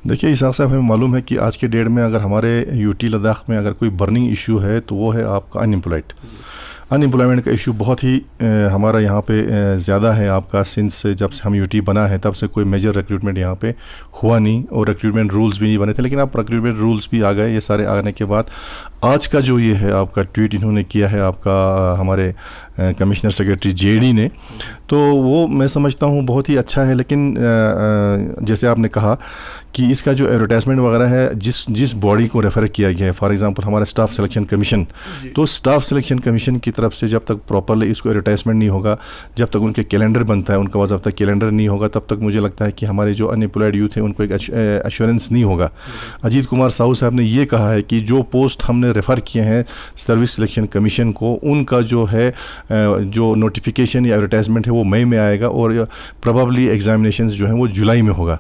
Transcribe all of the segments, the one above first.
देखिए इसहाक साहब, हमें मालूम है कि आज के डेट में अगर हमारे यूटी लद्दाख में अगर कोई बर्निंग इशू है तो वो है आपका अनएम्प्लॉयमेंट का इशू बहुत ही हमारा यहाँ पे ज़्यादा है आपका। सिंस जब से हम यूटी बना है तब से कोई मेजर रिक्रूटमेंट यहाँ पे हुआ नहीं और रिक्रूटमेंट रूल्स भी नहीं बने थे, लेकिन अब रिक्रूटमेंट रूल्स भी आ गए। ये सारे आने के बाद आज का जो ये है आपका ट्वीट इन्होंने किया है आपका हमारे कमिश्नर सेक्रेटरी जेडी ने, तो वो मैं समझता हूँ बहुत ही अच्छा है। लेकिन जैसे आपने कहा कि इसका जो एडवर्टाइजमेंट वगैरह है जिस बॉडी को रेफ़र किया गया है, फॉर एग्जांपल हमारा स्टाफ सिलेक्शन कमीशन, तो स्टाफ सिलेक्शन कमीशन की तरफ से जब तक प्रॉपरली इसको एडवर्टाइजमेंट नहीं होगा, जब तक उनके कैलेंडर बनता है, उनका बाज़ाब्ता कैलेंडर नहीं होगा, तब तक मुझे लगता है कि हमारे जो अनएम्प्लॉयड यूथ है उनको एक एश्योरेंस नहीं होगा। अजीत कुमार साहू साहब ने ये कहा है कि जो पोस्ट हमने रेफ़र किए हैं सर्विस सिलेक्शन कमीशन को, उनका जो है जो नोटिफिकेशन या एडवर्टाइजमेंट है वो मई में आएगा और प्रोबेबली एग्जामिनेशन जो है वो जुलाई में होगा।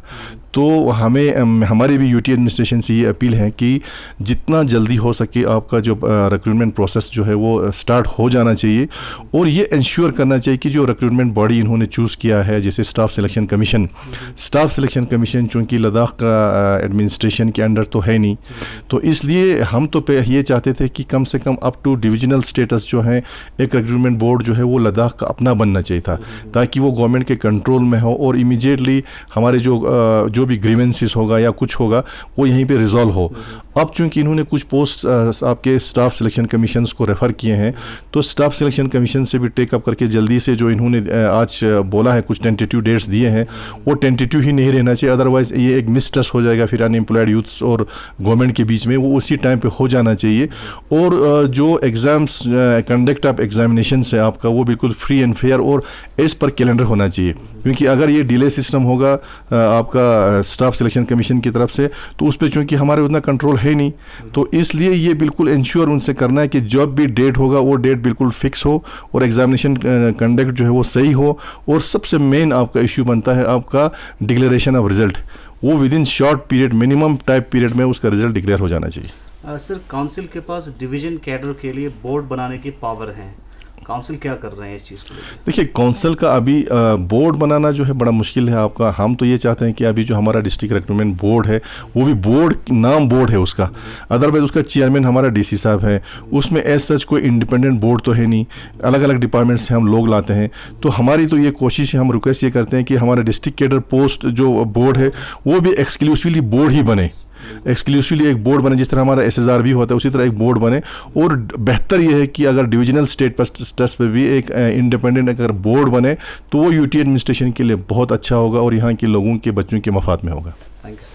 तो हमारी भी यूटी एडमिनिस्ट्रेशन से ये अपील है कि जितना जल्दी हो सके आपका जो रिक्रूटमेंट प्रोसेस जो है वो स्टार्ट हो जाना चाहिए और ये इंश्योर करना चाहिए कि जो रिक्रूटमेंट बॉडी इन्होंने चूज़ किया है जैसे स्टाफ सिलेक्शन कमीशन चूँकि लद्दाख का एडमिनिस्ट्रेशन के अंडर तो है नहीं, तो इसलिए हम तो ये चाहते थे कि कम से कम अप टू डिविजनल स्टेटस जो है एक रिक्रूटमेंट बोर्ड जो है वो लद्दाख का अपना बनना चाहिए था, ताकि वो गवर्नमेंट के कंट्रोल में हो और इमीडिएटली हमारे जो भी ग्रीवेंसेस होगा या कुछ होगा वो यहीं पे रिजॉल्व हो। अब चूंकि इन्होंने कुछ पोस्ट आपके स्टाफ सिलेक्शन कमीशंस को रेफ़र किए हैं, तो स्टाफ सिलेक्शन कमीशन से भी टेकअप करके जल्दी से जो इन्होंने आज बोला है, कुछ टेंटेटिव डेट्स दिए हैं, वो टेंटेटिव ही नहीं रहना चाहिए, अदरवाइज़ ये एक मिसट्रस्ट हो जाएगा फिर अनएम्प्लॉयड यूथ्स और गवर्नमेंट के बीच में, वो उसी टाइम पे हो जाना चाहिए। और जो एग्ज़ाम्स कंडक्ट ऑफ एग्जामिनेशन है आपका वो बिल्कुल फ्री एंड फेयर और एज़ पर कैलेंडर होना चाहिए, क्योंकि अगर ये डिले सिस्टम होगा आपका स्टाफ सिलेक्शन कमीशन की तरफ से तो उस पर चूँकि हमारे उतना कंट्रोल है नहीं, तो इसलिए ये बिल्कुल इंश्योर उनसे करना है कि जब भी डेट होगा वो डेट बिल्कुल फिक्स हो और एग्जामिनेशन कंडक्ट जो है वो सही हो। और सबसे मेन आपका इश्यू बनता है आपका डिक्लेरेशन ऑफ रिजल्ट, वो with in short period minimum type period में उसका रिजल्ट डिक्लेयर हो जाना चाहिए। सर, काउंसिल के पास डिवीजन कैडर के लिए बोर्ड बनाने की पावर है, काउंसिल क्या कर रहे हैं इस चीज़ को? देखिए काउंसिल का अभी बोर्ड बनाना जो है बड़ा मुश्किल है आपका। हम तो ये चाहते हैं कि अभी जो हमारा डिस्ट्रिक्ट रिक्रूटमेंट बोर्ड है वो भी नाम बोर्ड है उसका, अदरवाइज उसका चेयरमैन हमारा डीसी साहब है, उसमें एज सच कोई इंडिपेंडेंट बोर्ड तो है नहीं, अलग अलग डिपार्टमेंट से हम लोग लाते हैं। तो हमारी तो ये कोशिश है, हम रिक्वेस्ट ये करते हैं कि हमारा डिस्ट्रिक्ट कैडर पोस्ट जो बोर्ड है वो भी एक्सक्लूसिवली बोर्ड ही बने, एक्सक्लूसिवली एक बोर्ड बने, जिस तरह हमारा SSRB होता है उसी तरह एक बोर्ड बने। और बेहतर यह है कि अगर डिविजनल स्टेट टेस्ट पे भी एक इंडिपेंडेंट अगर बोर्ड बने तो वो यूटी एडमिनिस्ट्रेशन के लिए बहुत अच्छा होगा और यहाँ के लोगों के बच्चों के मफाद में होगा। Thank you.